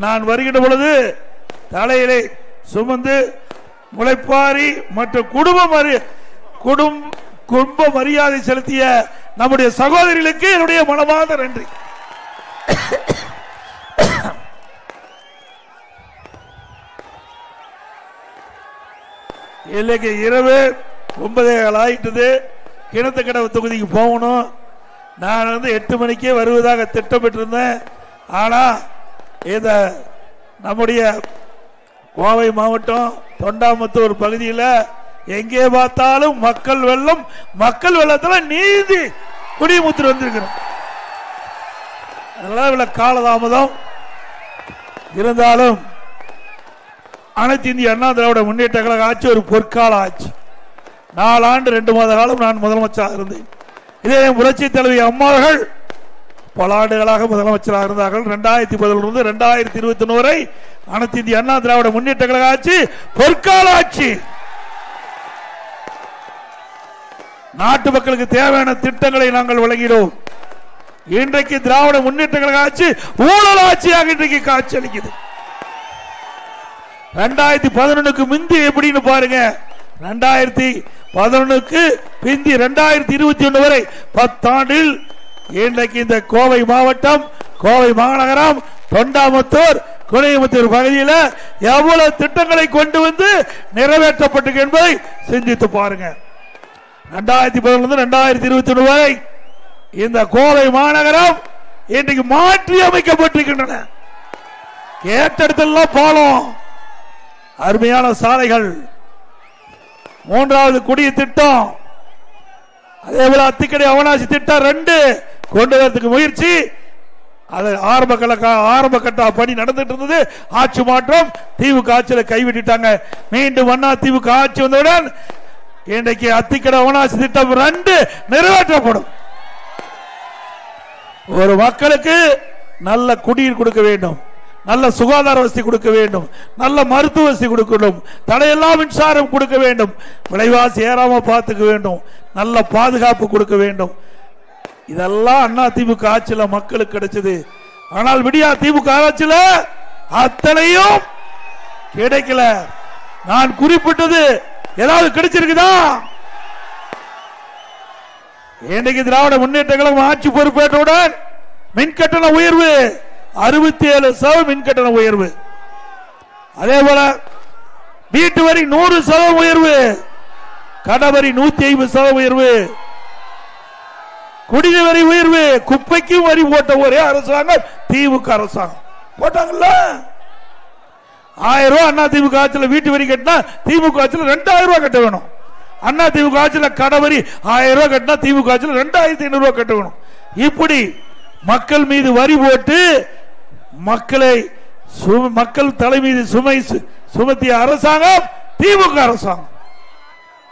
நான் வருகின்ற பொழுது தலையிலே சுமந்து முளைப்பாரி மற்றும் குடும்ப மரியாதை செலுத்திய நம்முடைய சகோதரிகளுக்கு என்னுடைய மனமார்ந்த நன்றி. இன்னைக்கு இரவு 9:15 ஆயிட்டது. கிணத்துக்கடவு தொகுதிக்கு போகணும். நான் 8 மணிக்கே வருவதாக திட்டமிட்டிருந்தேன். ஆனா இந்த நம்முடைய கோவை மாவட்டம் தொண்டாமுத்தூர் பகுதியில் எங்கே பார்த்தாலும் மக்கள் வெள்ளம். மக்கள் வெள்ளத்தில் நீதி குடிமுத்திர வந்திருக்கிறோம். அதனால காலதாமதம் இருந்தாலும் அனைத்து இந்திய அண்ணா திராவிட முன்னேற்ற கழக ஆட்சி ஒரு பொற்கால ஆட்சி. 4 ஆண்டு 2 மாத காலம் நான் முதலமைச்சராக இருந்தேன். இதே புரட்சி தலைவி அம்மாவர்கள் பல ஆண்டுகளாக முதலமைச்சராக இருந்தார்கள். 2011 2021 வரை அனைத்து இந்திய அண்ணா திராவிட முன்னேற்ற கழக ஆட்சி பொற்கால ஆட்சி. நாட்டு மக்களுக்கு தேவையான திட்டங்களை நாங்கள் வழங்கினோம். இன்றைக்கு திராவிட முன்னேற்ற கழக ஆட்சி ஊழல் ஆட்சியாக இன்றைக்கு காட்சி அளிக்குது. 2011க்கு முந்தி எப்படின்னு பாருங்க. 2011க்கு பிந்தி 2021 வரை 10 ஆண்டில் இன்றைக்கு இந்த கோவை மாவட்டம், கோவை மாநகரம், தொண்டாமுத்தூர், குனியமுத்தூர் பகுதியில் எவ்வளவு திட்டங்களை கொண்டு வந்து நிறைவேற்றப்பட்டது என்பதை சிந்தித்து பாருங்க. 2011 2021 வரை இந்த கோவை மாநகரம் இன்றைக்கு மாற்றி அமைக்கப்பட்டிருக்கின்றன. கேட்டெடுத்தெல்லாம் பாலம், அருமையான சாலைகள், 3வது குடிய திட்டம், அதே போல அத்திக்கடை அவனாசி திட்டம் 2 கொண்டு வரதுக்கு முயற்சி. அது ஆரம்ப கட்ட பணி நடந்துட்டு இருந்தது. ஆட்சி மாற்றம் திமுக ஆட்சியில கைவிட்டாங்க. மீண்டும் அண்ணா திமுக ஆட்சி வந்தவுடன் இன்றைக்கு அத்திக்கடை அவனாசி திட்டம் 2 நிறைவேற்றப்படும். ஒரு மக்களுக்கு நல்ல குடிநீர் கொடுக்க வேண்டும், நல்ல சுகாதார வசதி கொடுக்க வேண்டும், நல்ல மருத்துவ வசதி கொடுக்கணும், தடையெல்லாம் மின்சாரம் கொடுக்க வேண்டும், விலைவாசி ஏறாம பார்த்துக்க வேண்டும், நல்ல பாதுகாப்பு கொடுக்க வேண்டும். இதெல்லாம் அண்ணா திமுக ஆட்சியில மக்களுக்கு கிடைச்சது. ஆனால் விடியா திமுக ஆட்சியில அத்தனையும் கிடைக்கல. நான் குறிப்பிட்டது ஏதாவது கிடைச்சிருக்குதா? இன்னைக்கு திராவிட முன்னேற்ற கழகம் ஆட்சி பொறுப்பேற்றவுடன் மின்கட்டண உயர்வு 67% மின்கட்டண உயர்வு. அதே போல வீட்டு வரி 100% உயர்வு, கடவரி 150% உயர்வு, குடிநீர் வரி உயர்வு. குப்பைக்கும் வரி போட்ட ஒரே அரசாங்கம் திமுக அரசாங்கம். போட்டாங்கல்ல 1000 ரூபாய் அண்ணா திமுக ஆட்சியில் வீட்டு வரி கட்டினா திமுக ஆட்சியில் 2000 ரூபாய் கட்ட வேணும். அண்ணா திமுக ஆட்சியில் கடவரி 1000 ரூபாய் கட்டினா திமுக ஆட்சியில் 2500 ரூபாய் கட்ட வேணும். இப்படி மக்கள் மீது வரி போட்டு மக்கள் தலை மீது சுமை சுமத்திய அரசாங்கம் திமுக அரசாங்கம்.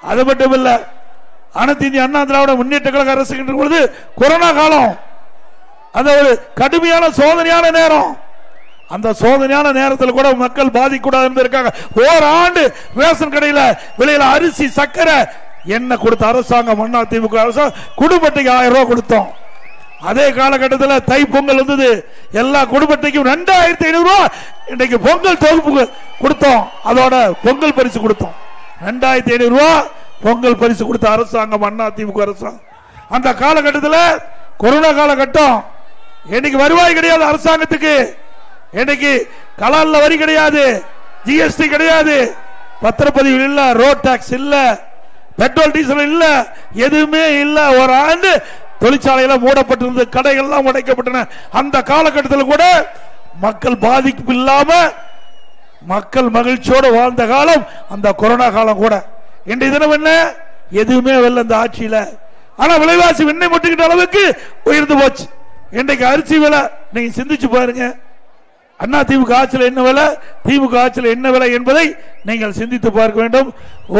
அது மட்டுமல்ல, அனைத்து இந்திய அண்ணா திராவிட முன்னேற்ற கழக அரசு பொழுது கொரோனா காலம், அந்த ஒரு கடுமையான சோதனையான நேரம். அந்த சோதனையான நேரத்தில் கூட மக்கள் பாதிக்கூடாது என்பதற்காக ஓராண்டு ரேஷன் கடையில் விலையில அரிசி, சக்கரை, எண்ணெய் கொடுத்த அரசாங்கம் அண்ணா திமுக அரசாங்கம். குடும்பத்துக்கு 1000 ரூபாய் கொடுத்தோம். அதே காலகட்டத்தில் தை பொங்கல் வந்தது. எல்லா குடும்பத்தையும் 2500 ரூபாய் இன்றைக்கு பொங்கல் தொகுப்பு கொடுத்தோம். அதோட பொங்கல் பரிசு கொடுத்தோம். 2500 ரூபாய் பொங்கல் பரிசு கொடுத்த அரசாங்கம் அண்ணா திமுக அரசாங்கம். அந்த காலகட்டத்தில் கொரோனா காலகட்டம். இன்னைக்கு வருவாய் கிடையாது அரசாங்கத்துக்கு. இன்னைக்கு கலால்ல வரி கிடையாது, ஜிஎஸ்டி கிடையாது, பத்திரப்பதிவு இல்ல, ரோட் டாக்ஸ் இல்ல, பெட்ரோல் டீசல் இல்ல, எதுவுமே இல்ல. ஒரு ஆண்டு தொழிற்சாலையில மூடப்பட்டிருந்த கடைகள்லாம் உடைக்கப்பட்டன. அந்த காலகட்டத்தில் கூட மக்கள் பாதிப்பு இல்லாம மக்கள் மகிழ்ச்சியோடு வாழ்ந்த காலம் அந்த கொரோனா காலம் கூட. இன்றைய தினம் என்ன, எதுவுமே வரல இந்த ஆட்சியில. ஆனா விலைவாசி வெண்ணெய் முட்டுக்கிட்ட அளவுக்கு உயர்ந்து போச்சு. இன்றைக்கு அரிசி விலை நீங்க சிந்திச்சு பாருங்க. அண்ணா திமுக ஆட்சியில் என்ன விலை, திமுக ஆட்சியில் என்ன விலை என்பதை நீங்கள் சிந்தித்து பார்க்க வேண்டும்.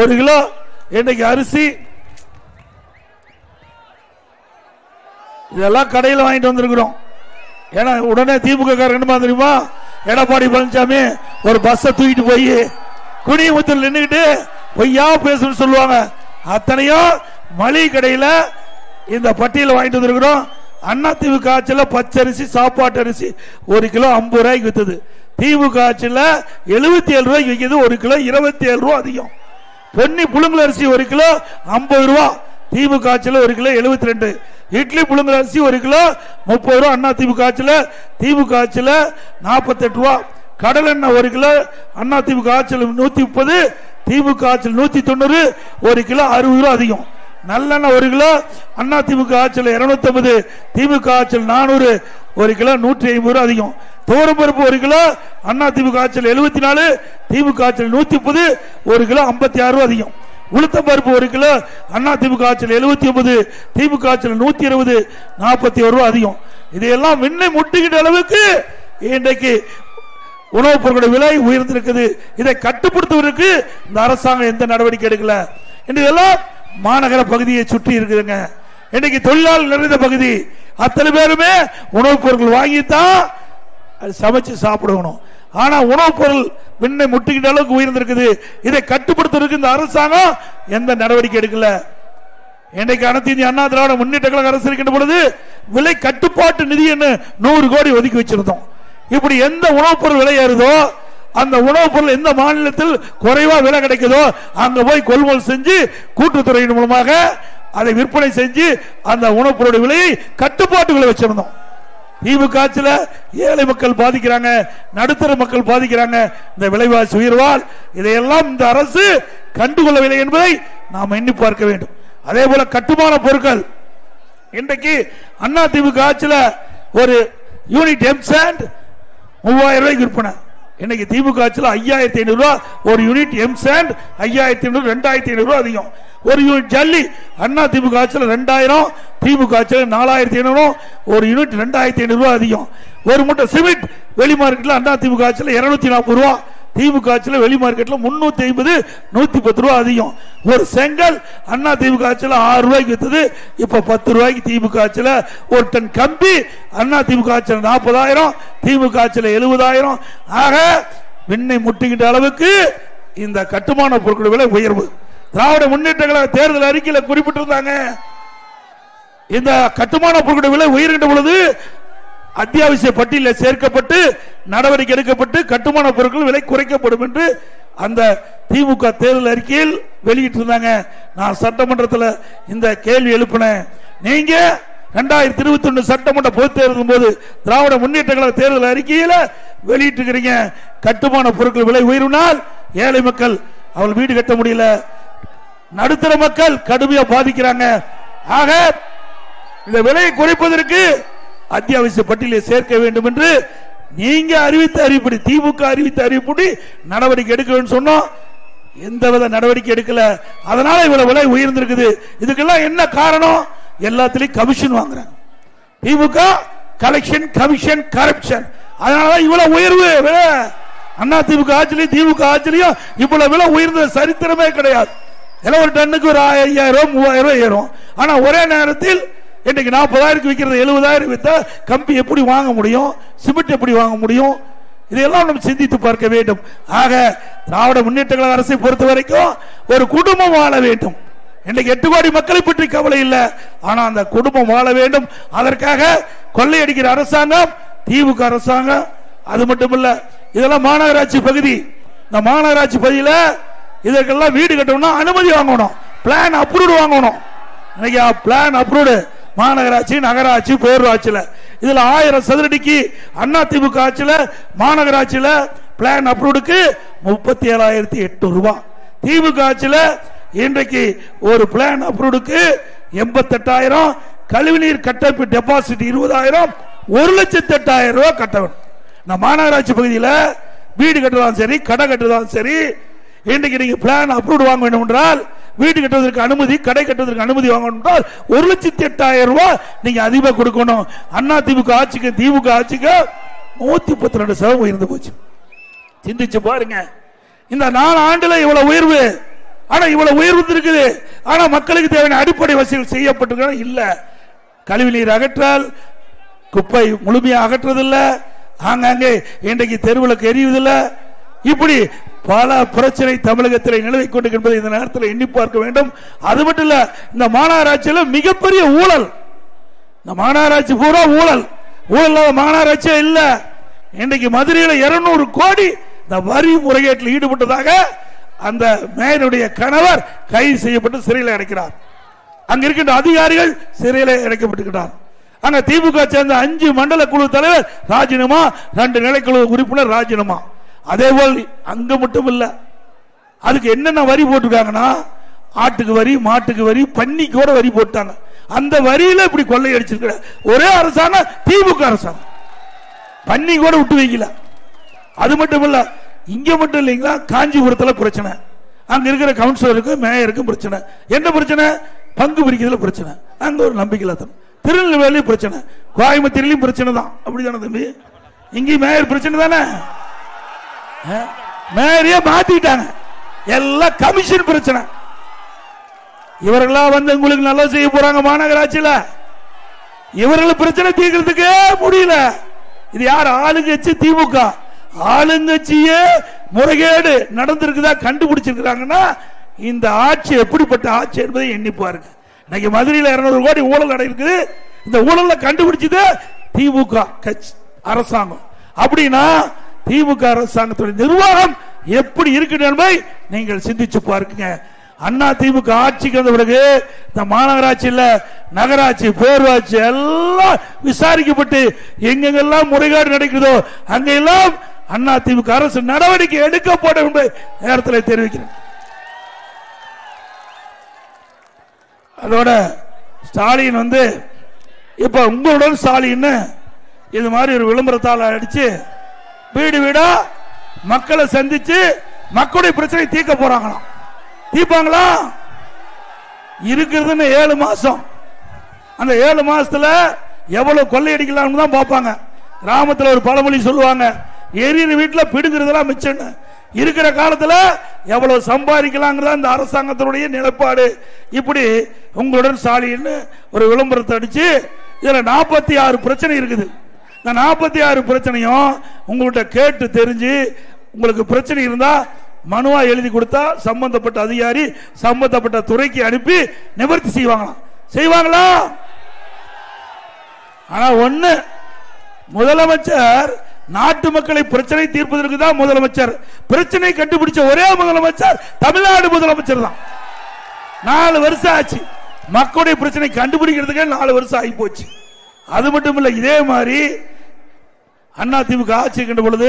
1 கிலோ இன்றைக்கு அரிசி இதெல்லாம் கடையில் வாங்கிட்டு வந்திருக்கிறோம். ஏன்னா உடனே திமுக என்ன தெரியுமா, எடப்பாடி பழனிசாமி ஒரு பஸ்ஸை தூக்கிட்டு போய் குனியமுத்தூர்ல நின்றுகிட்டு பொய்யா பேசணும்னு சொல்லுவாங்க. அத்தனையும் மளிகை கடையில் இந்த பட்டியலை வாங்கிட்டு வந்திருக்கிறோம். அதிமுக ஆட்சியில் பச்சரிசி சாப்பாட்டு அரிசி 1 கிலோ 50 ரூபாய்க்கு வித்தது. திமுக ஆட்சியில் 77 ரூபாய்க்கு விற்கிறது. 1 கிலோ 27 ரூபா அதிகம். பொன்னி புழுங்கல் அரிசி 1 கிலோ 50 ரூபா. திமுக ஆட்சியில் 1 கிலோ 72. இட்லி புழுங்கல் அரிசி 1 கிலோ 30 ரூபா. அண்ணா திமுக ஆட்சியில் 48 ரூபா. கடல் எண்ணெய் 1 கிலோ அண்ணா திமுக ஆட்சியில் 130, திமுக ஆட்சியில் 190, 1 கிலோ 60 ரூபா அதிகம். நல்லெண்ணெய் 1 கிலோ அண்ணா திமுக ஆட்சியில் 250, திமுக ஆட்சியில் 400, 1 கிலோ 150 ரூபா அதிகம். துவரம்பருப்பு 1 கிலோ அண்ணா திமுக ஆட்சியில் 74, திமுக ஆட்சியில் 130, 1 கிலோ 56 ரூபா அதிகம். உளுத்தம் பருப்பு 1 கிலோ அண்ணா திமுக ஆட்சியில் 79, திமுக ஆட்சியில் 120, 41 ரூபா அதிகம். இதையெல்லாம் விண்ணை முட்டுகின்ற அளவுக்கு இன்றைக்கு உணவுப் பொருட்களுடைய விலை உயர்ந்திருக்குது. இதை கட்டுப்படுத்துவதற்கு இந்த அரசாங்கம் எந்த நடவடிக்கை எடுக்கல. இதெல்லாம் மாநகர பகுதியை சுற்றி இருக்குதுங்க. இன்னைக்கு தொழிலாளர் நிறைந்த பகுதி. அத்தனை பேருமே உணவுப் பொருட்கள் வாங்கித்தான் சமைச்சு சாப்பிடணும். ஆனா உணவுப் பொருள் விண்ணை முட்டுகின்ற அளவுக்கு உயர்ந்திருக்குது. இதை கட்டுப்படுத்துவதற்கு இந்த அரசாங்கம் எந்த நடவடிக்கை எடுக்கல. இன்றைக்கு அனைத்து இந்திய அண்ணா திராவிட முன்னேற்ற கழக அரசு இருக்கின்ற பொழுது விலை கட்டுப்பாட்டு நிதி 100 கோடி ஒதுக்கி வச்சிருந்தோம். இப்படி எந்த உணவுப் பொருள் விலை ஏறுதோ அந்த உணவுப் பொருள் எந்த மாநிலத்தில் குறைவா விலை கிடைக்குதோ அங்க போய் கொள்முதல் செஞ்சு கூட்டுத்துறையின் மூலமாக அதை விற்பனை செஞ்சு அந்த உணவுப் பொருள் விலையை கட்டுப்பாட்டுகளை வச்சிருந்தோம். திமுக ஆட்சியில் ஏழை மக்கள் பாதிக்கிறாங்க, நடுத்தர மக்கள் பாதிக்கிறாங்க. இந்த விலைவாசி உயர்வால் இதையெல்லாம் இந்த அரசு கண்டுகொள்ளவில்லை என்பதை நாம் எண்ணி பார்க்க வேண்டும். அதே போல கட்டுமான பொருட்கள் இன்றைக்கு அண்ணா திமுக ஆட்சியில் ஒரு யூனிட் எம்சாண்ட் 3000 ரூபாய்க்கு விற்பனை. இன்னைக்கு திமுக ஆட்சியில் 5500 ரூபாய் ஒரு யூனிட் எம்சாண்ட். 5500, 2500 ரூபாய் அதிகம். ஒரு யூனிட் ஜல்லி அண்ணா திமுக ஆட்சியில் 2000, திமுக ஆட்சியில் 4500, ஒரு யூனிட் 2500 ரூபாய் அதிகம். ஒரு மூட்டை சிமெண்ட் வெளி மார்க்கெட்டில் அண்ணா திமுக ஆட்சியில் 240 ரூபாய், திமுக ஆட்சியில் வெளி மார்க்கெட்டில் 350, 110 ரூபாய் அதிகம். ஒரு செங்கல் அண்ணா திமுக ஆட்சியில் 6 ரூபாய்க்கு வித்தது, இப்ப 10 ரூபாய்க்கு திமுக ஆட்சியில். ஒரு டன் கம்பி அண்ணா திமுக ஆட்சியில் 40,000, திமுக ஆட்சியில் 70,000. ஆக விண்ணை முட்டுகின்ற அளவுக்கு இந்த கட்டுமான பொருட்கள் விலை உயர்வு. திராவிட முன்னேற்ற கழக தேர்தல் அறிக்கையில் குறிப்பிட்டிருந்தாங்க, இந்த கட்டுமான பொருட்கள் விலை உயர்கின்ற பொழுது அத்தியாவசிய பட்டியலில் சேர்க்கப்பட்டு நடவடிக்கை எடுக்கப்பட்டு கட்டுமான பொருட்கள் விலை குறைக்கப்படும் என்று அந்த திமுக தேர்தல் அறிக்கையில் வெளியிட்டிருந்தாங்க. நான் சட்டமன்றத்தில் இந்த கேள்வி எழுப்பினேன். நீங்க 2021 சட்டமன்ற பொதுத் தேர்தல் போது திராவிட முன்னேற்ற கழக தேர்தல் அறிக்கையில் வெளியிட்டிருக்கிறீங்க, கட்டுமான பொருட்கள் விலை உயர்வினால் ஏழை மக்கள் அவள் வீடு கட்ட முடியல, நடுத்தர மக்கள் கடுமையா பாதிக்கிறாங்க. ஆக இந்த விலையை குறைப்பதற்கு அத்தியாவசிய பட்டியலில் சேர்க்க வேண்டும் என்று நீங்க அறிவித்த அறிவிப்படி, திமுக அறிவித்த அறிவிப்படி நடவடிக்கை எடுக்க வேண்டும் சொன்னோம். எந்தவித நடவடிக்கை எடுக்கல. அதனால இவ்வளவு விலை உயர்ந்திருக்குது. இதுக்கெல்லாம் என்ன காரணம்? எல்லாத்திலையும் கமிஷன் வாங்குறாங்க. திமுக கலெக்ஷன், கமிஷன், கரப்ஷன். அதனால இவ்வளவு உயர்வு விலை. அண்ணா திமுக ஆட்சியிலையும் திமுக ஆட்சியிலையும் இவ்வளவு விலை உயர்ந்த சரித்திரமே கிடையாது. எல்லாம் ஒரு டன்னுக்கு ஒரு 5000, 3000 ஏறும். ஆனா ஒரே நேரத்தில் இன்னைக்கு 40,000 விற்கிறது 70,000 வித்தா கம்பி எப்படி வாங்க முடியும்? சிமெண்ட் எப்படி வாங்க முடியும்? இதையெல்லாம் நம்ம சிந்தித்து பார்க்க வேண்டும். ஆக திராவிட முன்னேற்ற கழக அரசை பொறுத்த வரைக்கும் ஒரு குடும்பம் வாழ வேண்டும். இன்னைக்கு 8 கோடி மக்களை பற்றி கவலை இல்லை, ஆனா அந்த குடும்பம் வாழ வேண்டும். அதற்காக கொள்ளையடிக்கிற அரசாங்கம் திமுக அரசாங்கம். அது மட்டுமல்ல, இதெல்லாம் மாநகராட்சி பகுதி. இந்த மாநகராட்சி பகுதியில் இதற்கெல்லாம் வீடு கட்டணும்னா அனுமதி வாங்கணும், பிளான் அப்ரூவ்டு வாங்கணும். இன்னைக்கு பிளான் அப்ரூவ்டு மாநகராட்சி, நகராட்சி, பேரூராட்சியில இதுல 1000 சதுரடிக்கு அண்ணா திமுக ஆட்சியில மாநகராட்சியில பிளான் அப்ரூவ்டுக்கு 37,800 ரூபாய். திமுக ஆட்சியில இன்றைக்கு ஒரு பிளான் அப்ரூவ்டுக்கு 88,000. கழிவுநீர் கட்டமைப்பு டெபாசிட் 20,000, 1,08,000 ரூபாய் கட்ட வேண்டும். நான் மாநகராட்சி பகுதியில் வீடு கட்டுறதாலும் சரி, கடை கட்டுறதாலும் சரி, இன்றைக்கு நீங்க பிளான் அப்ரூவ்டு வாங்க வேண்டும் என்றால், வீடு கட்டுவதற்கு அனுமதி, கடை கட்டுவதற்கு அனுமதி வாங்கணும் என்றால் 1,08,000 ரூபாய் நீங்க அதிகமாக கொடுக்கணும். அண்ணா திமுக ஆட்சிக்கு திமுக ஆட்சிக்கு 132% உயர்ந்து போச்சு. சிந்திச்சு பாருங்க. இந்த 4 ஆண்டுல இவ்வளவு உயர்வு. ஆனா இவ்வளவு உயர்வு இருக்குது. ஆனா மக்களுக்கு தேவையான அடிப்படை வசதிகள் செய்யப்பட்டிருக்க இல்ல. கழிவுநீர் அகற்றல், குப்பை முழுமையாக அகற்றதில்ல, ஆங்காங்கே இன்றைக்கு தெருவிளக்கு எரிவதில்லை. இப்படி பல பிரச்சனை தமிழகத்தில் நிலவிக் கொண்டிருக்கிறது. இந்த நேரத்தில் எண்ணி பார்க்க வேண்டும். அது மட்டும் இல்ல, இந்த மாநகராட்சியில் மிகப்பெரிய ஊழல். இந்த மாநகராட்சி பூரா ஊழல், ஊழல் மாநகராட்சியே இல்ல. இன்றைக்கு மதுரையில் 200 கோடி இந்த வரி முறைகேட்டில் ஈடுபட்டதாக அந்த மேயருடைய கணவர் கைது செய்யப்பட்டு சிறையில் அடைக்கிறார். அங்க இருக்கின்ற அதிகாரிகள் சிறையில் அடைக்கப்பட்டிருக்கிறார். அங்க திமுக சேர்ந்த 5 மண்டல குழு தலைவர் ராஜினாமா, 2 நிலைக்குழு உறுப்பினர் ராஜினாமா. அதே போல் அங்க மட்டும் இல்ல, அதுக்கு என்னென்ன வரி போட்டிருக்காங்கன்னா, ஆட்டுக்கு வரி, மாட்டுக்கு வரி, பன்னிக்கு கூட வரி போட்டாங்க. அந்த வரியில இப்படி கொள்ளையடிச்சிருக்கிற ஒரே அரசாங்கம் திமுக அரசாங்கம். பன்னி கூட விட்டு வைக்கல. அது மட்டும் இல்ல, இங்க மட்டும் இல்லைங்களா, காஞ்சிபுரத்தில் பிரச்சனை, அங்க இருக்கிற கவுன்சிலருக்கு மேயருக்கு பிரச்சனை. என்ன பிரச்சனை? பங்கு பிரிக்கிறதுல பிரச்சனை. அங்க ஒரு நம்பிக்கை இல்லாத. திருநெல்வேலி பிரச்சனை, கோயம்புத்தூர்லயும் பிரச்சனை தான். அப்படிதானே தம்பி? இங்கேயும் மேயர் பிரச்சனை தானே. மேயரையே மாத்திட்டாங்க, எல்லாம் கமிஷன் பிரச்சனை. இவர்களா வந்து உங்களுக்கு நல்லா செய்ய போறாங்க மாநகராட்சியில. இவர்கள் பிரச்சனை தீர்க்கிறதுக்கே முடியல. இது யார்? ஆளுங்கட்சி திமுக. ஆளுங்கட்சியே முறைகேடு நடந்திருக்குதா கண்டுபிடிச்சிருக்கிறாங்கன்னா இந்த ஆட்சி எப்படிப்பட்ட ஆட்சி என்பதை எண்ணி பாருங்க. இன்னைக்கு மதுரையில் 200 கோடி ஊழல் நடக்குது. இந்த ஊழல கண்டுபிடிச்சது திமுக அரசாங்கம். அப்படின்னா திமுக அரசாங்கத்துடைய நிர்வாகம் எப்படி இருக்கு என்பதை நீங்கள் சிந்திச்சு பாருங்க. அண்ணா திமுக ஆட்சிக்கு வந்த பிறகு இந்த மாநகராட்சியில் நகராட்சி பேரூராட்சி எல்லாம் விசாரிக்கப்பட்டு எங்கெங்கெல்லாம் முறைகேடு நடக்கிறதோ அங்கெல்லாம் அண்ணா திமுக அரசு நடவடிக்கை எடுக்கப்படும் என்பதை நேரத்தில் தெரிவிக்கிறேன். அதோட ஸ்டாலின் வந்து இப்ப உங்களுடன் ஸ்டாலின் இது மாதிரி ஒரு விளம்பரத்தால் அடிச்சு வீடு வீடா மக்களை சந்திச்சு மக்களுடைய பிரச்சனை தீர்க்க போறாங்களாம். தீர்ப்பாங்களா? இருக்கிறதுன்னு 7 மாசம். அந்த 7 மாசத்துல எவ்வளவு கொள்ளையடிக்கலாம் தான் பார்ப்பாங்க. கிராமத்தில் ஒரு பழமொழி சொல்லுவாங்க, எரியிற வீட்டுல பிடுங்கிறதெல்லாம் மிச்சம். இருக்கிற காலத்துல எவ்வளவு சம்பாதிக்கலாங்கிறதா இந்த அரசாங்கத்தினுடைய நிலைப்பாடு. இப்படி உங்களுடன் ஸ்டாலின் ஒரு விளம்பரத்தை அடிச்சு இதுல 46 பிரச்சனை இருக்குது. இந்த 46 பிரச்சனையும் உங்கள்கிட்ட கேட்டு தெரிஞ்சு உங்களுக்கு பிரச்சனை இருந்தா மனுவா எழுதி கொடுத்தா சம்பந்தப்பட்ட அதிகாரி சம்பந்தப்பட்ட துறைக்கு அனுப்பி நிவர்த்தி செய்வாங்களா? ஆனா ஒண்ணு, முதலமைச்சர் நாட்டு மக்களை பிரச்சனை தீர்ப்பதற்கு தான் முதலமைச்சர். பிரச்சனை கண்டுபிடிச்ச ஒரே முதலமைச்சர் தமிழ்நாடு முதலமைச்சர் தான். 4 வருஷம் ஆச்சு. மக்களுடைய பிரச்சனை கண்டுபிடிக்கிறதுக்கே 4 வருஷம் ஆகி போச்சு. அது மட்டும் இல்ல, இதே மாதிரி அண்ணா திமுக ஆட்சி கண்ட பொழுது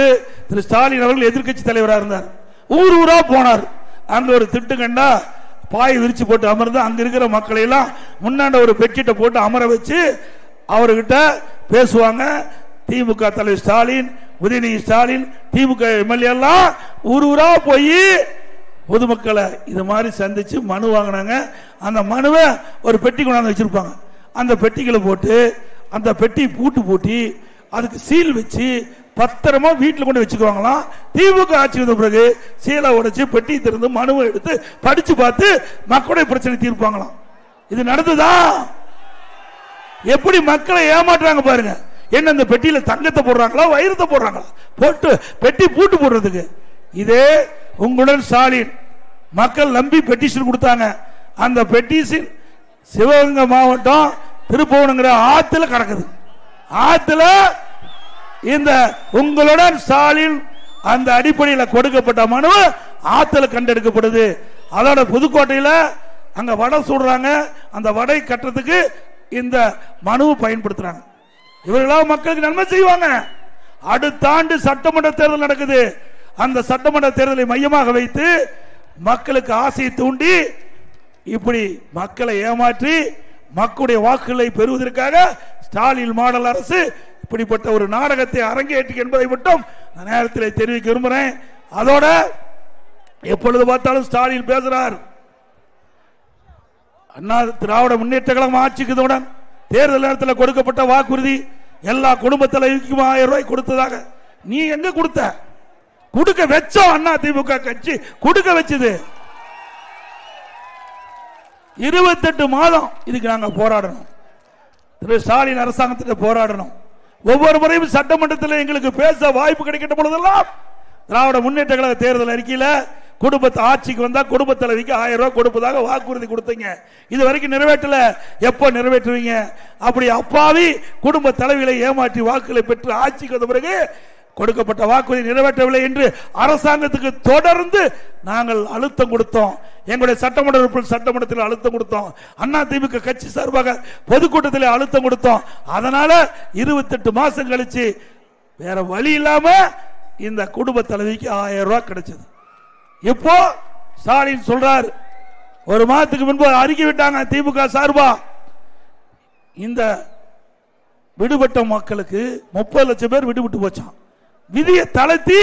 திரு ஸ்டாலின் அவர்கள் எதிர்கட்சி தலைவராக இருந்தார். ஊர் ஊரா போனார். அங்க ஒரு திட்டு கண்டா பாய் விரிச்சு போட்டு அமர்ந்து அங்க இருக்கிற மக்களை எல்லாம் முன்னாண்ட ஒரு பெட்ஷீட்டை போட்டு அமர வச்சு அவர்கிட்ட பேசுவாங்க. திமுக தலைவர் ஸ்டாலின், உதயநிதி ஸ்டாலின், திமுக எம்எல்ஏ எல்லாம் ஊர் ஊரா போய் பொதுமக்களை இது மாதிரி சந்திச்சு மனு வாங்கினாங்க. அந்த மனுவை ஒரு பெட்டி கொண்டாந்து வச்சிருப்பாங்க. அந்த பெட்டிகளை போட்டு அந்த பெட்டி பூட்டி அதுக்கு சீல் வச்சு பத்திரமா வீட்டில் கொண்டு வச்சுக்குவாங்களாம். திமுக ஆட்சி வந்த பிறகு சீலை உடைச்சு பெட்டி திறந்து மனுவை எடுத்து படிச்சு பார்த்து மக்களுடைய பிரச்சனை தீர்ப்பாங்களாம். இது நடந்ததா? எப்படி மக்களை ஏமாற்றுறாங்க பாருங்க. என்ன இந்த பெட்டியில தங்கத்தை போடுறாங்களா வைரத்தை போடுறாங்களா? போட்டு பெட்டி பூட்டு போடுறதுக்கு. இதே உங்களுடன் ஸ்டாலின் மக்கள் நம்பி பெட்டிஷன் கொடுத்தாங்க. அந்த பெட்டிஷன் சிவகங்கை மாவட்டம் திருப்பவனங்கிற ஆத்துல கிடக்குது. ஆத்துல இந்த உங்களுடன் ஸ்டாலின் அந்த அடிப்படையில் கொடுக்கப்பட்ட மனு ஆத்துல கண்டெடுக்கப்படுது. அதோட புதுக்கோட்டையில அங்க வடை சுடுறாங்க. அந்த வடை கட்டுறதுக்கு இந்த மனுவை பயன்படுத்துறாங்க. இவர்களால் மக்களுக்கு நன்மை செய்வாங்க. அடுத்த ஆண்டு சட்டமன்ற தேர்தல் நடக்குது. அந்த சட்டமன்ற தேர்தலை மையமாக வைத்து மக்களுக்கு ஆசையை தூண்டி இப்படி மக்களை ஏமாற்றி மக்களுடைய வாக்குகளை பெறுவதற்காக ஸ்டாலின் மாடல் அரசு இப்படிப்பட்ட ஒரு நாடகத்தை அரங்கேற்றி என்பதை மட்டும் நேரத்தில் தெரிவிக்க விரும்புகிறேன். அதோட எப்பொழுது பார்த்தாலும் ஸ்டாலின் பேசுறார். அண்ணா திராவிட முன்னேற்ற கழகம் ஆட்சிக்குடன் தேர்தல் நேரத்தில் கொடுக்கப்பட்ட வாக்குறுதி எல்லா குடும்ப தலைவிக்கும் 1000 ரூபாய் கொடுத்ததாக. நீ எங்க கொடுத்த? கொடுக்க வச்சோம். அண்ணா திமுக கட்சி கொடுக்க வச்சது. 28 மாதம் இதுக்கு நாங்க போராடணும். திரு ஸ்டாலின் அரசாங்கத்திற்கு போராடணும். ஒவ்வொரு முறையும் சட்டமன்றத்தில் எங்களுக்கு பேச வாய்ப்பு கிடைக்கின்ற பொழுதெல்லாம் திராவிட முன்னேற்ற கழக தேர்தல் அறிக்கையில் குடும்பத்தை ஆட்சிக்கு வந்தா குடும்ப தலைவிக்கு 1000 ரூபாய் கொடுப்பதாக வாக்குறுதி கொடுத்தீங்க. இது வரைக்கும் நிறைவேற்றல. எப்போ நிறைவேற்றுவீங்க? அப்படி அப்பாவி குடும்ப தலைவிகளை ஏமாற்றி வாக்குகளை பெற்று ஆட்சிக்கு வந்த பிறகு கொடுக்கப்பட்ட வாக்குறுதி நிறைவேற்றவில்லை என்று அரசாங்கத்துக்கு தொடர்ந்து நாங்கள் அழுத்தம் கொடுத்தோம். எங்களுடைய சட்டமன்ற உறுப்பினர் சட்டமன்றத்தில் அழுத்தம் கொடுத்தோம். அண்ணா திமுக கட்சி சார்பாக பொதுக்கூட்டத்தில் அழுத்தம் கொடுத்தோம். அதனால 28 மாசம் கழிச்சு வேற வழி இல்லாம இந்த குடும்ப தலைவிக்கு 1000 ரூபாய் கிடைச்சது. இப்போ ஸ்டாலின் சொல்றார், ஒரு மாதத்துக்கு முன்பு அறிக்கை விட்டாங்க திமுக சார்பா, இந்த விடுபட்ட மக்களுக்கு 30 லட்சம் பேர் விடுபட்டு போச்சான். விதியை தளர்த்தி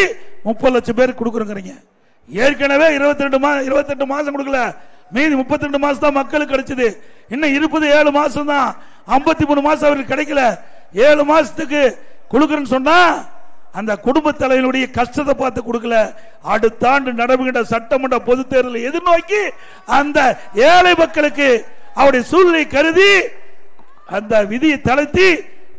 30 லட்சம் பேர் கொடுக்குறீங்க. ஏற்கனவே 28 மாசம் கொடுக்கல, மீதி 32 மாசம் தான் மக்களுக்கு கிடைச்சது. இன்னும் இருப்பது 7 மாசம் தான். 53 மாசம் அவருக்கு கிடைக்கல. 7 மாசத்துக்கு கொடுக்கறேன்னு சொன்னா அந்த குடும்ப தலைவனுடைய கஷ்டத்தை பார்த்து கொடுக்கல. அடுத்த ஆண்டு நடைபெறுகின்ற சட்டமன்ற பொது தேர்தலை எதிர்நோக்கி அந்த ஏழை மக்களுக்கு அவருடைய சூழ்நிலை கருதி அந்த விதியை தளர்த்தி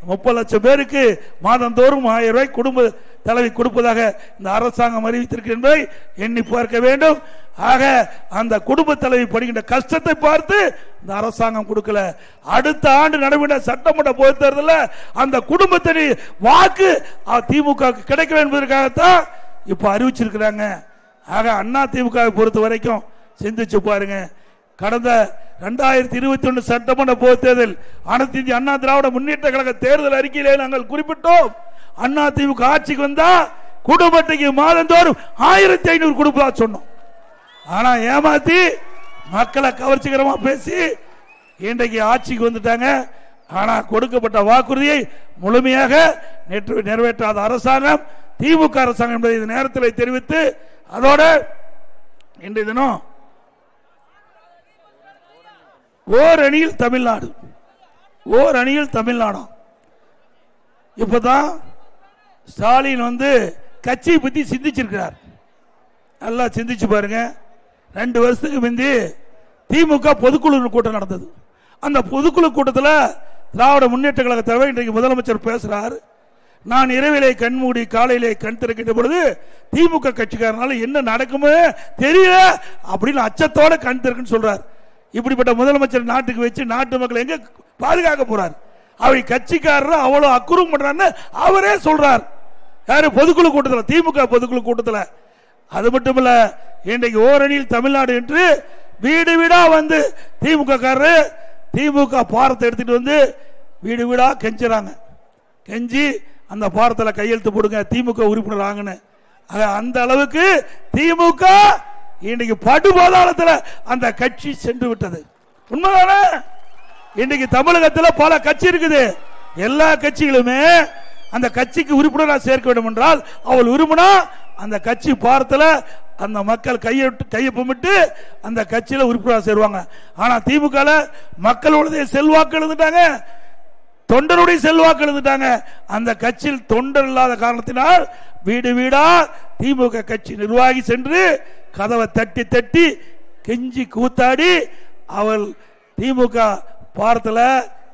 30 லட்சம் பேருக்கு மாதந்தோறும் 1000 ரூபாய் குடும்ப தலைவி கொடுப்பதாக இந்த அரசாங்கம் அறிவித்திருக்கு என்பதை எண்ணி பார்க்க வேண்டும். ஆக அந்த குடும்ப தலைவி படுகின்ற கஷ்டத்தை பார்த்து இந்த அரசாங்கம் கொடுக்கல. அடுத்த ஆண்டு நடைபெற்ற சட்டமன்ற பொது தேர்தலில் அந்த குடும்பத்தின் வாக்கு திமுக கிடைக்க என்பதற்காகத்தான் இப்ப அறிவிச்சிருக்கிறாங்க. ஆக அண்ணா திமுக பொறுத்த வரைக்கும் சிந்திச்சு பாருங்க. கடந்த 2021 சட்டமன்ற பொது தேர்தல் அனைத்து இந்திய அண்ணா திராவிட முன்னேற்ற கழக தேர்தல் அறிக்கையிலே நாங்கள் குறிப்பிட்டோம், அண்ணா திமுக ஆட்சிக்கு வந்தா குடும்பத்துக்கு மாதந்தோறும் 1500 கொடுப்பதா சொன்னோம். ஆனா ஏமாத்தி மக்களை கவர்ச்சிகரமா பேசி இன்றைக்கு ஆட்சிக்கு வந்துட்டாங்க. ஆனா கொடுக்கப்பட்ட வாக்குறுதியை முழுமையாக நிறைவேற்றாத அரசாங்கம் திமுக அரசாங்கம் என்பதை இந்த நேரத்தில் தெரிவித்து, அதோட இன்றைய தினம் ஓரணியில் தமிழ்நாடு, ஓரணியில் தமிழ்நாடு. இப்பதான் ஸ்டாலின் கட்சியை பத்தி சிந்திச்சிருக்கிறார். நல்லா சிந்திச்சு பாருங்க. 2 வருஷத்துக்கு முந்தி திமுக பொதுக்குழு கூட்டம் நடந்தது. அந்த பொதுக்குழு கூட்டத்தில் திராவிட முன்னேற்ற கழக தலைவர் இன்றைக்கு முதலமைச்சர் பேசுறார். நான் இரவிலே கண்மூடி காலையிலே கண் திறக்கின்ற பொழுது திமுக கட்சிக்காரனால என்ன நடக்குமே தெரியல அப்படின்னு அச்சத்தோட கண் திறக்குன்னு சொல்றார். இப்படிப்பட்ட முதலமைச்சர் நாட்டுக்கு வச்சு நாட்டு மக்கள் எங்க பாதுகாக்க போறார்? அவர் கட்சிக்காரர் அவ்வளவு அக்குறும் பண்றான்னு அவரே சொல்றார். யாரு? பொதுக்குழு கூட்டத்தில், திமுக பொதுக்குழு கூட்டத்தில். அது மட்டுமல்ல, இன்றைக்கு ஓரணியில் தமிழ்நாடு என்று வீடு வீடா திமுக காரரு திமுக பாரத்தை எடுத்துட்டு வீடு வீடா கெஞ்சுறாங்க. கெஞ்சி அந்த பாரத்தில் கையெழுத்து போடுங்க, திமுக உறுப்பினர் ஆகுன்னு. அந்த அளவுக்கு திமுக இன்றைக்கு படுபாதாளத்தில் அந்த கட்சி சென்று விட்டது. உண்மைதானே? இன்றைக்கு தமிழகத்தில் பல கட்சி இருக்குது. எல்லா கட்சிகளுமே அந்த கட்சிக்கு உறுப்பினராக சேர்க்க வேண்டும் என்றால் அவள் விரும்பினா அந்த கட்சி பாரத்தில் அந்த மக்கள் கையொப்பமிட்டு அந்த கட்சியில உறுப்பினராக சேருவாங்க. ஆனா திமுக மக்களுடைய செல்வாக்கு எழுந்துட்டாங்க, தொண்டருடைய செல்வாக்கு எழுந்துட்டாங்க. அந்த கட்சியில் தொண்டர் இல்லாத காரணத்தினால் வீடு வீடா திமுக கட்சி நிர்வாகி சென்று கதவை தட்டி தட்டி கெஞ்சி கூத்தாடி அவள் திமுக பாரத்தில்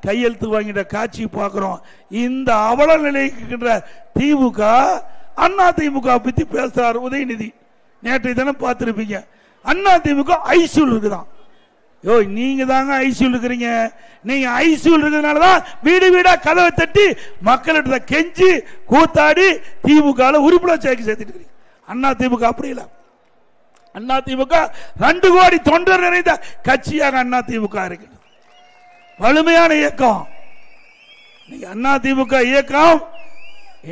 கையெழுத்து வாங்கிட்ட காட்சி பார்க்கிறோம். இந்த அவல நிலைக்கின்ற திமுக அண்ணா திமுக பத்தி பேசுறார் உதயநிதி. நேற்றைய தினம் பார்த்திருப்பீங்க. அண்ணா திமுக ஐசியூல் இருக்குதான். யோ, நீங்க தாங்க ஐசியூல் இருக்கிறீங்க. நீங்க ஐசியூல் இருக்கிறதுனாலதான் வீடு வீடா கதவை தட்டி மக்களிடத்துல கெஞ்சி கூத்தாடி திமுக உறுப்பினர் சேர்த்துட்டு இருக்கீங்க. அண்ணா திமுக அப்படி இல்லை. அண்ணா திமுக 2 கோடி தொண்டர் நிறைந்த கட்சியாக அண்ணா திமுக இருக்கு. வலிமையான இயக்கம். அண்ணா திமுக இயக்கம்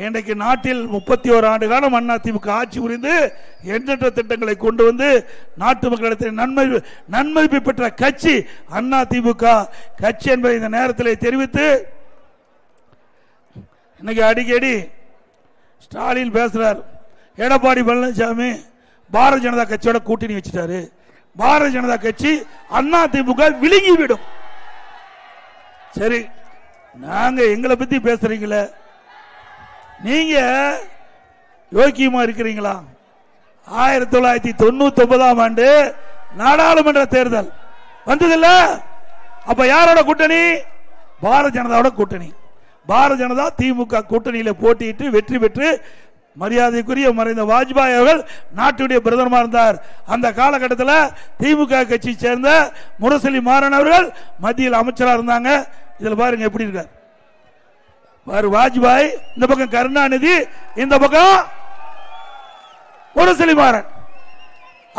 இன்றைக்கு நாட்டில் 31 ஆண்டு காலம் அண்ணா திமுக ஆட்சி புரிந்து எண்ணற்ற திட்டங்களை கொண்டு நாட்டு மக்களிடத்தில் நன்மதிப்பை பெற்ற கட்சி அண்ணா திமுக கட்சி என்பதை இந்த நேரத்தில் தெரிவித்து, இன்னைக்கு அடிக்கடி ஸ்டாலின் பேசுறார். எடப்பாடி பழனிசாமி பாரதிய ஜனதா கட்சியோட கூட்டணி வச்சுட்டாரு. பாரதிய ஜனதா கட்சி அண்ணா திமுக விழுங்கிவிடும். சரி, நாங்க எங்களை பத்தி பேசுறீங்களே, நீங்க யோக்கியமா இருக்கிறீங்களா? 1999ஆம் ஆண்டு நாடாளுமன்ற தேர்தல் வந்ததில்ல. அப்ப யாரோட கூட்டணி? பாரதிய ஜனதாவோட கூட்டணி. பாரதிய ஜனதா திமுக கூட்டணியில போட்டியிட்டு வெற்றி பெற்று மரியாதைக்குரிய மறைந்த வாஜ்பாய் அவர்கள் நாட்டுடைய பிரதமராக இருந்தார். அந்த காலகட்டத்தில் திமுக கட்சியை சேர்ந்த முரசொலி மாறன் அவர்கள் மத்தியில் அமைச்சராக இருந்தாங்க. இதில் பாருங்க எப்படி இருக்கார் வாஜ்பாய், இந்த பக்கம் கருணாநிதி, இந்த பக்கம் முரசொலி மாறன்.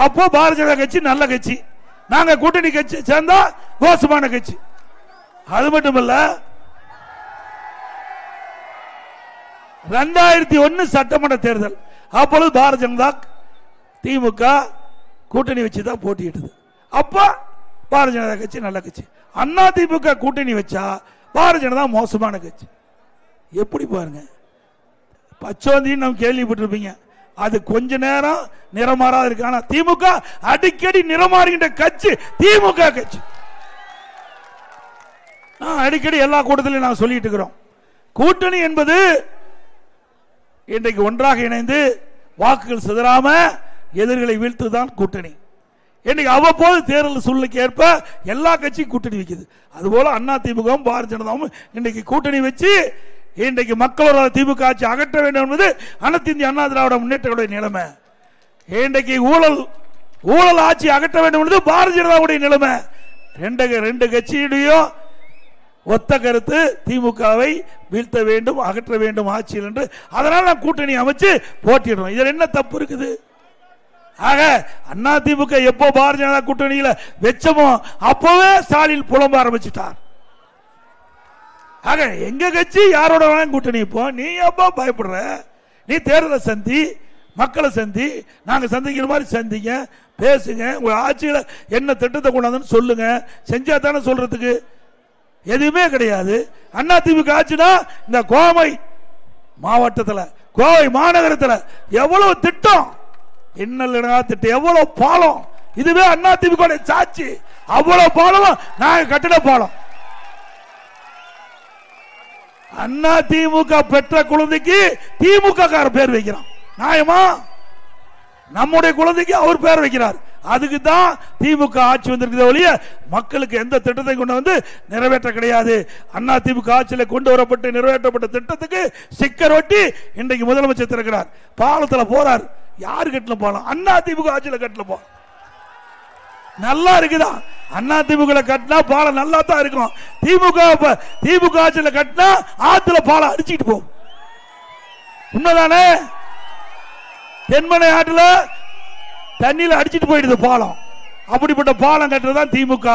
அப்போ பாரதிய ஜனதா கட்சி நல்ல கட்சி, நாங்க கூட்டணி கட்சி சேர்ந்தா மோசமான கட்சி. அது மட்டுமல்ல, 2001 சட்டமன்ற தேர்தல், அப்பொழுது பாரதிய ஜனதா திமுக கூட்டணி வச்சுதான் போட்டியிட்டது. அப்ப பாரதிய ஜனதா கட்சி நல்ல கட்சி. அண்ணா திமுக கூட்டணி வச்சா பாரதிய ஜனதா மோசமான கட்சி. எப்படி பாருங்க, பச்சோந்தின்னு நம்ம கேள்விப்பட்டிருப்பீங்க, அது கொஞ்ச நேரம் நிறமாறாது இருக்கு. ஆனா திமுக அடிக்கடி நிறமாறுகின்ற கட்சி திமுக கட்சி. நான் அடிக்கடி எல்லா கூட்டத்திலையும் நான் சொல்லிட்டு இருக்கிறோம், கூட்டணி என்பது இன்றைக்கு ஒன்றாக இணைந்து வாக்குகள் சிதறாம எதிர்களை வீழ்த்துதான் கூட்டணி. இன்னைக்கு அவ்வப்போது தேர்தல் சூழ்நிலைக்கு ஏற்ப எல்லா கட்சியும் கூட்டணி வைக்குது. அதுபோல அண்ணா திமுகவும் பாரதிய ஜனதாவும் இன்றைக்கு கூட்டணி வச்சு இன்றைக்கு மக்களோட திமுக ஆட்சி அகற்ற வேண்டும் என்பது அனைத்து இந்திய அண்ணா திராவிட முன்னேற்றங்களுடைய நிலைமை. இன்றைக்கு ஊழல் ஆட்சி அகற்ற வேண்டும் என்பது பாரதிய ஜனதாவுடைய நிலைமை. ரெண்டு கட்சியுடையும் ஒத்த கருத்து, திமுகவை வீழ்த்த வேண்டும், அகற்ற வேண்டும் ஆட்சியில் என்று. அதனால நான் கூட்டணி அமைச்சு போட்டிடுறோம். இதில் என்ன தப்பு இருக்குது? ஆக அண்ணா திமுக எப்போ பாரதிய ஜனதா கூட்டணியில வெச்சமோ அப்பவே ஸ்டாலின் புலம்ப ஆரம்பிச்சுட்டார். ஆக எங்க கட்சி யாரோட வேணாலும் கூட்டணி இப்போ, நீ எப்போ பயப்படுற? நீ தேர்தலை சந்தி, மக்களை சந்தி, நாங்க சந்திக்கிற மாதிரி சந்திங்க, பேசுங்க, உங்க ஆட்சியில என்ன திட்டத்தை கொண்டாந்து சொல்லுங்க. செஞ்சா தானே சொல்றதுக்கு, எதுவுமே கிடையாது. அண்ணா திமுக ஆட்சினா இந்த கோவை மாவட்டத்தில், கோவை மாநகரத்தில் எவ்வளவு திட்டம், இன்னல்ல திட்டம், எவ்வளவு பாலம், இதுவே அண்ணா திமுக சாட்சி. அவ்வளவு பாலம் நாங்க கட்டிட பாலம். அண்ணா திமுக பெற்ற குழந்தைக்கு திமுக கார பேர் வைக்கிறான். நியாயமா? நம்முடைய குழந்தைக்கு அவர் பேர் வைக்கிறார். அதுக்கு தான் திமுக ஆட்சி வந்திருக்கிறது ஒழிய மக்களுக்கு எந்த திட்டத்தை கொண்டு வந்து நிறைவேற்ற கிடையாது. அண்ணா திமுக ஆட்சியில் கொண்டு வரப்பட்டு நிறைவேற்றப்பட்ட திட்டத்துக்கு ஸ்டிக்கர் ஒட்டி இன்றைக்கு முதலமைச்சர் திறக்கிறார். பாலத்தில் போறார். யாரு கட்டல பாலம்? அண்ணா திமுக ஆட்சியில் கட்டல பாலம். நல்லா இருக்குதா? அண்ணா திமுக கட்டினா பாலம் நல்லா தான் இருக்கும். திமுக ஆட்சியில் கட்டினா ஆத்துல பாலம் அடிச்சுட்டு போகும். உண்மைதானே? தென்மனை ஆற்றுல தண்ணியில அடிச்சுட்டு போயிடுது பாலம். அப்படிப்பட்ட பாலம் கட்டுறதுதான் திமுக.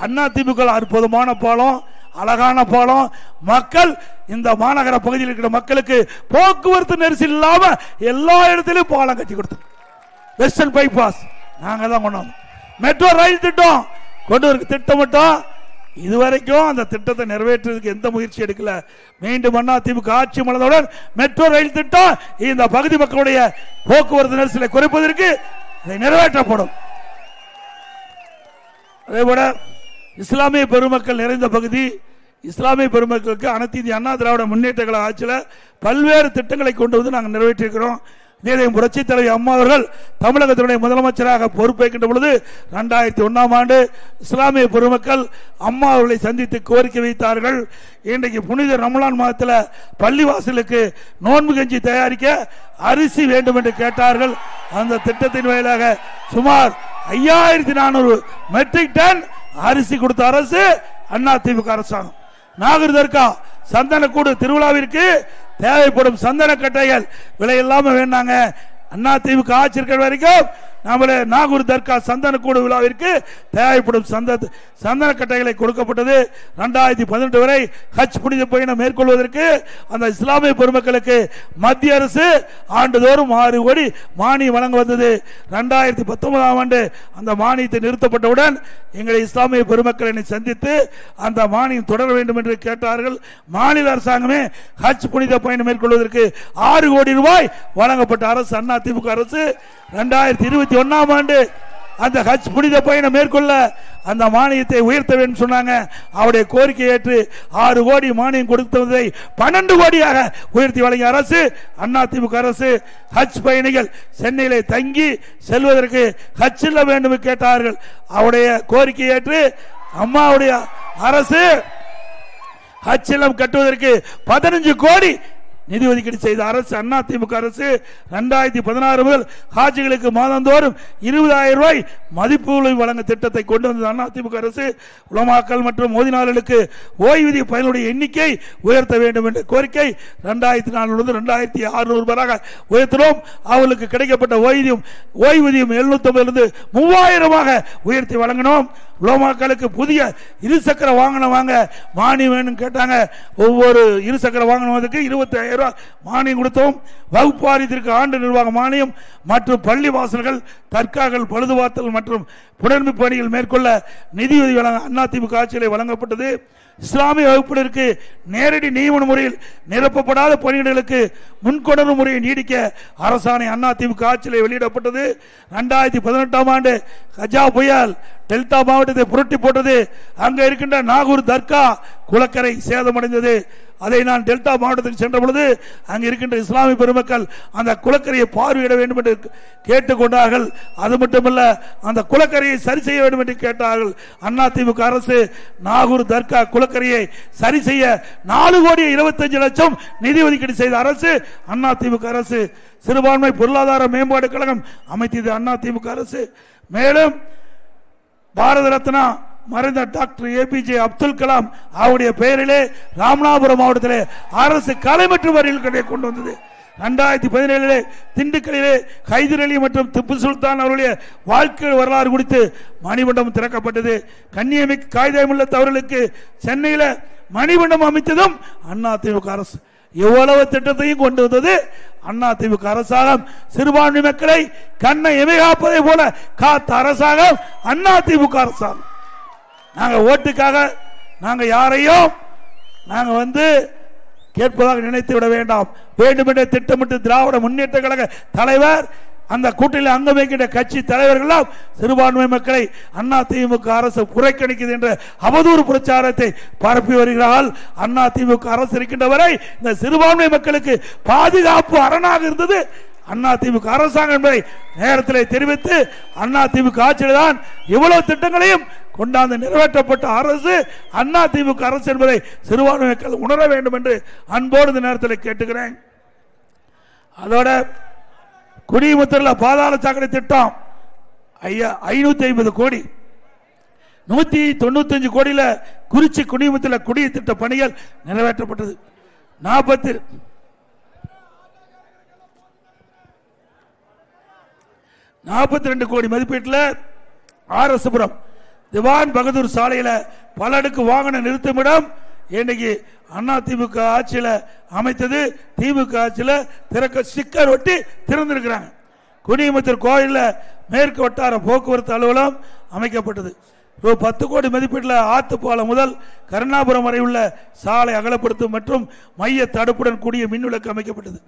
அண்ணா திமுக அற்புதமான பாலம், அழகான பாலம். மக்கள் இந்த மாநகர பகுதியில் இருக்கிற மக்களுக்கு போக்குவரத்து நெரிசல் இல்லாம எல்லா இடத்திலும் பாலம் கட்டி கொடுத்தோம். வெஸ்டர்ன் பைபாஸ் நாங்க தான் கொண்டு வந்தோம். மெட்ரோ ரயில் திட்டம் கொண்டு வர திட்டமிட்டோம். இதுவரைக்கும் அந்த திட்டத்தை நிறைவேற்றுவதற்கு எந்த முயற்சி எடுக்கல. மீண்டும் அண்ணா திமுக ஆட்சி மலர்ந்தவுடன் மெட்ரோ ரயில் திட்டம் இந்த பகுதி மக்களுடைய போக்குவரத்து நெரிசலை குறைப்பதற்கு நிறைவேற்றப்படும். அதேபோல இஸ்லாமிய பெருமக்கள் நிறைந்த பகுதி, இஸ்லாமிய பெருமக்களுக்கு அனைத்து இந்திய அண்ணா திராவிட முன்னேற்ற கழக ஆட்சியில் பல்வேறு திட்டங்களை கொண்டு வந்து நாங்கள் நிறைவேற்றியிருக்கிறோம். புரட்சி தலைவி அம்மா அவர்கள் தமிழகத்தினுடைய முதலமைச்சராக பொறுப்பேற்கின்ற பொழுது 2001ஆம் ஆண்டு இஸ்லாமிய பெருமக்கள் அம்மா அவர்களை சந்தித்து கோரிக்கை வைத்தார்கள். இன்றைக்கு புனித ரமலான் மாதத்தில் பள்ளிவாசலுக்கு நோன்பு கஞ்சி தயாரிக்க அரிசி வேண்டும் என்று கேட்டார்கள். அந்த திட்டத்தின் வாயிலாக சுமார் 5400 மெட்ரிக் டன் அரிசி கொடுத்த அரசு அண்ணா திமுக அரசாங்கம். நாகூர் தர்கா சந்தனக்கூடு திருவிழாவிற்கு தேவைப்படும் சந்தன கட்டைகள் விலை இல்லாம வேண்டாங்க. அண்ணா திமுக ஆட்சி இருக்கிற வரைக்கும் நம்மளே நாகூர் தர்கா சந்தனக்கூடு விழாவிற்கு தேவைப்படும் சந்தன கட்டைகளை கொடுக்கப்பட்டது. 2018 வரை ஹஜ் புனித பயணம் மேற்கொள்வதற்கு அந்த இஸ்லாமிய பெருமக்களுக்கு மத்திய அரசு ஆண்டுதோறும் 6 கோடி மானியம் வழங்க வந்தது. 2019ஆம் ஆண்டு அந்த மானியத்தை நிறுத்தப்பட்டவுடன் எங்களை இஸ்லாமிய பெருமக்களை சந்தித்து அந்த மானியம் தொடர வேண்டும் என்று கேட்டார்கள். மாநில அரசாங்கமே ஹஜ் புனித பயணம் மேற்கொள்வதற்கு 6 கோடி ரூபாய் வழங்கப்பட்ட அரசு அண்ணா திமுக அரசு. 2021ஆம் ஆண்டு அந்த ஹஜ் புனித பயணம் மேற்கொள்ள அந்த மானியத்தை உயர்த்த வேண்டும் சொன்னாங்க. அவருடைய கோரிக்கை ஏற்று 6 கோடி மானியம் கொடுத்ததை 12 கோடியாக உயர்த்தி வழங்கிய அரசு அண்ணா திமுக அரசு. ஹஜ் பயணிகள் சென்னையிலே தங்கி செல்வதற்கு ஹஜ் இல்ல வேண்டும் கேட்டார்கள். அவருடைய கோரிக்கை ஏற்று அம்மாவுடைய அரசு ஹஜ் இல்லம் கட்டுவதற்கு 15 கோடி நிதி ஒதுக்கீடு செய்த அரசு அதிமுக அரசு 2016 முதல் ஹாஜிகளுக்கு மாதந்தோறும் 20,000 ரூபாய் மதிப்பு வழங்க திட்டத்தை கொண்டு வந்தது அதிமுக அரசு. உலமாக்கள் மற்றும் மோதினாளர்களுக்கு ஓய்வூதிய பயனுடைய எண்ணிக்கை உயர்த்த வேண்டும் என்ற கோரிக்கை 2400 2600 உயர்த்தினோம். அவர்களுக்கு கிடைக்கப்பட்ட ஓய்வூதியம் 750 3000 உயர்த்தி வழங்கினோம். உலமாக்களுக்கு புதிய இருசக்கர வாகனம் வாங்க மானியம் வேணும் கேட்டாங்க. ஒவ்வொரு இருசக்கர வாகனத்துக்கு 25,000 ரூபாய் மானியம் கொடுத்தோம். வகுப்பு வாரியத்திற்கு ஆண்டு நிர்வாக மானியம் மற்றும் பள்ளி வாசல்கள் தற்காகள் பழுதுபார்த்தல் மற்றும் புனர்மை பணிகள் மேற்கொள்ள நிதியுதவி வழங்க அதிமுக ஆட்சியில் வழங்கப்பட்டது. இஸ்லாமிய வகுப்பினருக்கு நேரடி நியமன முறையில் நிரப்பப்படாத பணியிடங்களுக்கு முன்கொணர்வு முறையை நீடிக்க அரசாணை அதிமுக ஆட்சியில் வெளியிடப்பட்டது. 2018 ஆண்டு கஜா புயல் டெல்டா மாவட்டத்தை புரட்டி போட்டது. அங்கே இருக்கின்ற நாகூர் தர்கா குளக்கரை சேதமடைந்தது. அதை நான் டெல்டா மாவட்டத்துக்கு சென்ற பொழுது அங்கு இருக்கின்ற இஸ்லாமிய பெருமக்கள் அந்த குளக்கரையை பார்வையிட வேண்டும் என்று கேட்டுக்கொண்டார்கள். அது மட்டுமல்ல, அந்த குளக்கரையை சரி செய்ய வேண்டும் என்று கேட்டார்கள். அதிமுக அரசு நாகூர் தர்கா குளக்கரையை சரி செய்ய 4,25,00,000 நிதி ஒதுக்கீடு செய்த அரசு அதிமுக அரசு. சிறுபான்மை பொருளாதார மேம்பாடு கழகம் அமைத்தது அதிமுக அரசு. மேலும் பாரத ரத்னா மறைந்த டாக்டர் APJ அப்துல் கலாம் அவருடைய பெயரிலே ராமநாதபுரம் மாவட்டத்திலே அரசு கலை மற்றும் அறிவியல் கொண்டு வந்தது. 2017 திண்டுக்கல்லிலே ஹைதர் அலி மற்றும் திப்பு சுல்தான் அவருடைய வாழ்க்கை வரலாறு குறித்து மணிமண்டபம் திறக்கப்பட்டது. கண்ணியமிக்க காகிதமுள்ள அவர்களுக்கு சென்னையில் மணிமண்டபம் அமைத்ததும் அதிமுக அரசு. எவ்வளவு திட்டத்தையும் கொண்டு வந்தது அதிமுக அரசாங்கம். சிறுபான்மை மக்களை கண்ணை எமைகாப்பதை போல காத்த அரசாங்கம் அதிமுக அரசாங்கம். நாங்க ஓட்டுக்காக நாங்க யாரையும் நாங்க கேட்பதாக நினைத்து விட வேண்டாம். வேண்டுமென்றே திட்டமிட்டு திராவிட முன்னேற்ற கழக தலைவர் அந்த கூட்டணியில் அங்கம் வைக்கின்ற கட்சி தலைவர்கள் சிறுபான்மை மக்களை அதிமுக அரசு புறக்கணிக்கிறது என்ற அவதூறு பிரச்சாரத்தை பரப்பி வருகிறார்கள். அதிமுக அரசு இருக்கின்ற வரை இந்த சிறுபான்மை மக்களுக்கு பாதுகாப்பு அரணாக இருந்தது அதிமுக அரசாங்கம் என்பதை நேரத்தில் தெரிவித்து அதிமுக ஆட்சியில் தான் இவ்வளவு திட்டங்களையும் கொண்டாந்து நிறைவேற்றப்பட்ட அரசு அதிமுக அரசு என்பதை சிறுபான்மை மக்கள் உணர வேண்டும் என்று அன்போடு இந்த நேரத்தில் கேட்டுக்கிறேன். அதோட குடிமுத்தூரில் பாதாள சாக்கடை திட்டம் 550 கோடி 195 கோடியில் குறிச்சி குடிமுத்தூரில் குடிநீர் திட்ட பணிகள் நிறைவேற்றப்பட்டது. 42 கோடி மதிப்பீட்டில் ஆர்எஸ்புரம் திவான் பகதூர் சாலையில் பல அடுக்கு வாகன நிறுத்தமிடம் இன்னைக்கு அதிமுக ஆட்சியில் அமைத்தது. திமுக ஆட்சியில் திறக்க ஸ்டிக்கர் ஒட்டி திறந்திருக்கிறாங்க. குடிமுத்தூர் கோயிலில் மேற்கு வட்டார போக்குவரத்து அலுவலகம் அமைக்கப்பட்டது. 10 கோடி மதிப்பீட்டில் ஆத்துப்பாலம் முதல் கருணாபுரம் வரை உள்ள சாலை அகலப்படுத்தும் மற்றும் மைய தடுப்புடன் கூடிய மின் விளக்கு அமைக்கப்பட்டது.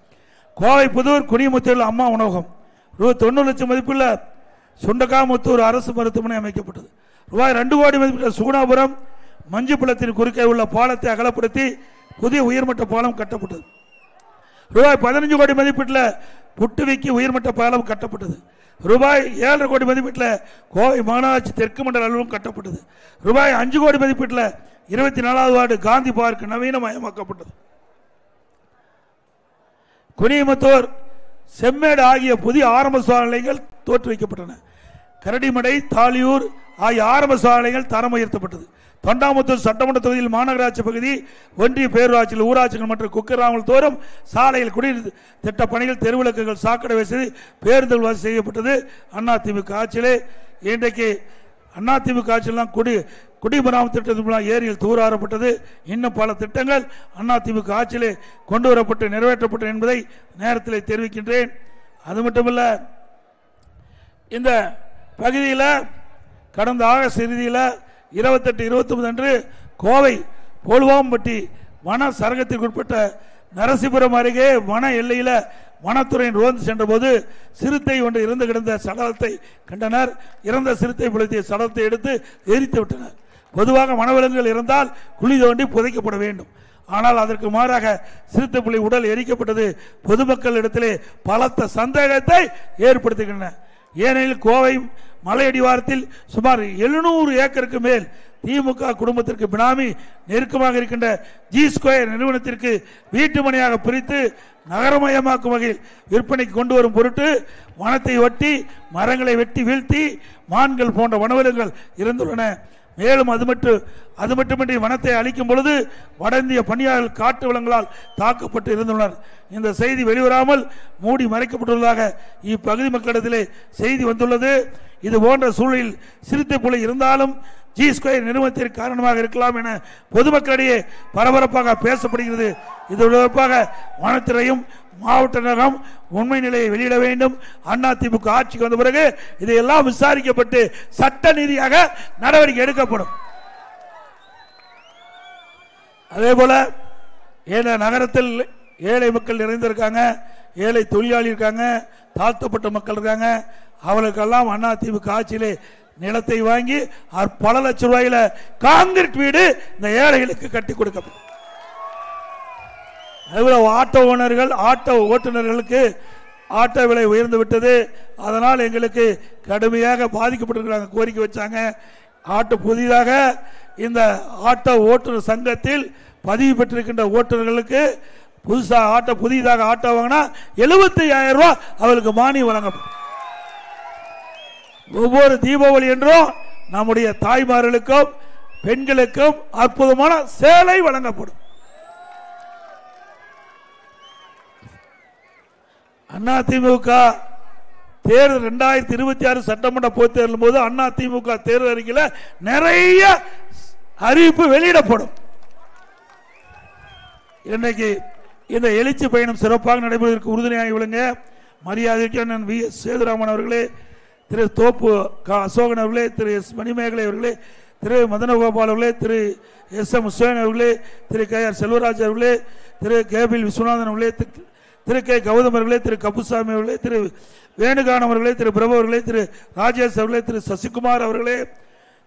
கோவை புதூர் குடிமுத்தூரில் அம்மா உணவகம் ₹90 லட்சம் மதிப்புள்ள சுண்டகாமுத்தூர் அரசு மருத்துவமனை அமைக்கப்பட்டது. ₹2 கோடி மதிப்பீட்டில் சுகுணாபுரம் மஞ்சுப்புலத்தின் குறுக்கே உள்ள பாலத்தை அகலப்படுத்தி புதிய உயர்மட்ட பாலம் கட்டப்பட்டது. ₹15 கோடி மதிப்பீட்டில் புட்டுவிக்கி உயர்மட்ட பாலம் கட்டப்பட்டது. ₹7.5 கோடி மதிப்பீட்டில் கோவை மாநகராட்சி தெற்கு மண்டல அலுவலகம் கட்டப்பட்டது. ₹5 கோடி மதிப்பீட்டில் 24வது வார்டு காந்தி பார்க் நவீனமயமாக்கப்பட்டது. குனியமுத்தூர் செம்மேடு ஆகிய புதிய ஆரம்ப சுகாதார நிலையங்கள் தோற்றுவிக்கப்பட்டன. கரடிமடை தாலியூர் ஆகிய ஆரம்ப சுகாதார நிலையங்கள் தரம் உயர்த்தப்பட்டது. தொண்டாமுத்தூர் சட்டமன்ற தொகுதியில் மாநகராட்சி பகுதி ஒன்றிய பேரூராட்சியில் ஊராட்சிகள் மற்றும் குக்கிராமல் தோறும் சாலையில் குடிநீர் திட்ட பணிகள் தெருவிளக்குகள் சாக்கடை வசதி பேருந்துகள் வசதி செய்யப்பட்டது. அதிமுக ஆட்சியிலே இன்றைக்கு அதிமுக ஆட்சியெல்லாம் குடிமராமத்து திட்டத்தின் மூலம் ஏரியில் தூராறப்பட்டது. இன்னும் பல திட்டங்கள் அதிமுக ஆட்சியிலே கொண்டு வரப்பட்டு நிறைவேற்றப்பட்டது என்பதை நேரத்தில் தெரிவிக்கின்றேன். அது மட்டுமல்ல, இந்த பகுதியில் கடந்த ஆகஸ்ட் இறுதியில் 28-29 அன்று கோவை போல்வாம்பட்டி வன சரகத்திற்கு உட்பட்ட நரசிபுரம் அருகே வன எல்லையில் வனத்துறையின் ரோந்து சென்ற போது சிறுத்தை ஒன்று இறந்து கிடந்த சடலத்தை கண்டனர். இறந்த சிறுத்தை புலத்திய சடலத்தை எடுத்து எரித்து விட்டனர். பொதுவாக வனவிலங்குகள் இருந்தால் குழி தோண்டி புதைக்கப்பட வேண்டும். ஆனால் அதற்கு மாறாக சிறுத்தை புலி உடல் எரிக்கப்பட்டது பொதுமக்கள் இடத்திலே பலத்த சந்தேகத்தை ஏற்படுத்துகின்றன. ஏனெனில் கோவை மலை அடிவாரத்தில் சுமார் 700 ஏக்கருக்கு மேல் திமுக குடும்பத்திற்கு பினாமி நெருக்கமாக இருக்கின்ற ஜி ஸ்கொயர் நிறுவனத்திற்கு வீட்டு மனையாக பிரித்து நகரமயமாக்கும் வகையில் விற்பனைக்கு கொண்டு வரும் பொருட்டு வனத்தை ஒட்டி மரங்களை வெட்டி வீழ்த்தி மான்கள் போன்ற வனவிலங்குகள் இருந்துள்ளன. மேலும் அது மட்டுமின்றி வனத்தை அளிக்கும் பொழுது வட இந்திய பணியாளர்கள் காட்டு விலங்குகளால் தாக்கப்பட்டு இருந்துள்ளனர். இந்த செய்தி வெளிவராமல் மூடி மறைக்கப்பட்டுள்ளதாக இப்பகுதி மக்களிடத்திலே செய்தி வந்துள்ளது. இது போன்ற சூழலில் சிறுத்தை புலி இருந்தாலும் ஜி ஸ்கொயர் நிறுவனத்திற்கு காரணமாக இருக்கலாம் என பொதுமக்களிடையே பரபரப்பாக பேசப்படுகிறது. இது தொடர்பாக வனத்துறையும் மாவட்ட நிர்வாகம் உண்மை நிலையை வெளியிட வேண்டும். அதிமுக ஆட்சிக்கு வந்த பிறகு இதையெல்லாம் விசாரிக்கப்பட்டு சட்ட ரீதியாக நடவடிக்கை எடுக்கப்படும். அதே போல நகரத்தில் ஏழை மக்கள் நிறைந்திருக்காங்க, ஏழை தொழிலாளி இருக்காங்க, தாழ்த்தப்பட்ட மக்கள் இருக்காங்க. அவர்களுக்கெல்லாம் அதிமுக ஆட்சியிலே நிலத்தை வாங்கி பல லட்சம் ரூபாயில காங்கிரீட் வீடு இந்த ஏழைகளுக்கு கட்டி கொடுக்கப்படும். ஆட்டோ ஓனர்கள் ஆட்டோ ஓட்டுநர்களுக்கு ஆட்டோ விலை உயர்ந்து விட்டது. அதனால் எங்களுக்கு கடுமையாக பாதிக்கப்பட்டிருக்கிறாங்க. கோரிக்கை வச்சாங்க. புதிதாக இந்த ஆட்டோ ஓட்டுநர் சங்கத்தில் பதிவு பெற்றிருக்கின்ற ஓட்டுநர்களுக்கு புதிதாக ஆட்டோ வாங்கினா 75,000 ரூபாய் அவர்களுக்கு மானியம் வழங்கப்படும். ஒவ்வொரு தீபாவளி என்றும் நம்முடைய தாய்மார்களுக்கும் பெண்களுக்கும் அற்புதமான சேலை வழங்கப்படும். அதிமுக தேர்தல் 2026 சட்டமன்ற பொதுத் தேர்தல் போது அதிமுக தேர்தல் அறிக்கையில் நிறைய அறிவிப்பு வெளியிடப்படும். இன்னைக்கு இந்த எழுச்சி பயணம் சிறப்பாக நடைபெறுவதற்கு உறுதுணையாக விளங்க மரியாதைக்கு அண்ணன் வி எஸ் சேதுராமன் அவர்களே, திரு தோப்பு அசோகன் அவர்களே, திரு எஸ் மணிமேகலை அவர்களே, திரு மதனகோபால் அவர்களே, திரு எஸ் எம் உசேன் அவர்களே, திரு கே ஆர் செல்வராஜ் அவர்களே, திரு கேபில் விஸ்வநாதன் அவர்களே, திரு கே கௌதம் அவர்களே, திரு கப்புசாமி அவர்களே, திரு வேணுகானம் அவர்களே, திரு பிரபு அவர்களே, திரு ராஜேஷ் அவர்களே, திரு சசிகுமார் அவர்களே,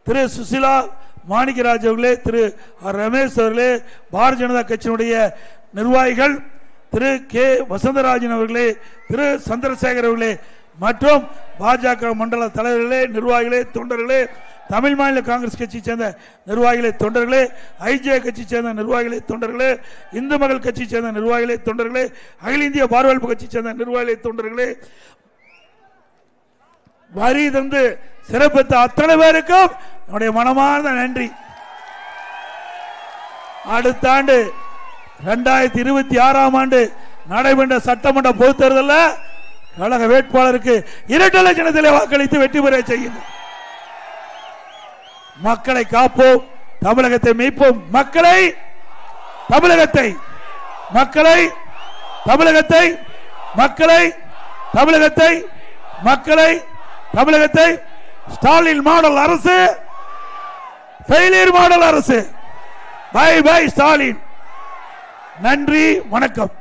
திரு சுசிலா மாணிக்கராஜ் அவர்களே, திரு ரமேஷ் அவர்களே, பாரதிய ஜனதா கட்சியினுடைய நிர்வாகிகள், திரு கே வசந்தராஜன் அவர்களே, திரு சந்திரசேகர் அவர்களே மற்றும் பாஜக மண்டல தலைவர்களே, நிர்வாகிகளே, தொண்டர்களே, தமிழ் மாநில காங்கிரஸ் கட்சி சேர்ந்த நிர்வாகிகளே, தொண்டர்களே, ஐஜே கட்சி சேர்ந்த நிர்வாகிகளே, தொண்டர்களே, இந்து மகள் கட்சி சேர்ந்த நிர்வாகிகளே, தொண்டர்களே, அகில இந்திய பார்வையாளர் கட்சி சேர்ந்த நிர்வாகிகளே, தொண்டர்களே, வரி தந்து சிறப்பித்த அத்தனை பேருக்கும் என்னுடைய மனமார்ந்த நன்றி. அடுத்த ஆண்டு 2026 ஆண்டு நடைபெற்ற சட்டமன்ற பொதுத் தேர்தலில் கழக வேட்பாளருக்கு 2 லட்சத்திலே வாக்களித்து வெற்றி பெற செய்யும். மக்களை காப்போம், தமிழகத்தை மீட்போம். மக்களை தமிழகத்தை மக்களை தமிழகத்தை மக்களை தமிழகத்தை மக்களை தமிழகத்தை ஸ்டாலின் மாடல் அரசு, ஃபெயிலியர் மாடல் அரசு. Bye bye Stalin. நன்றி, வணக்கம்.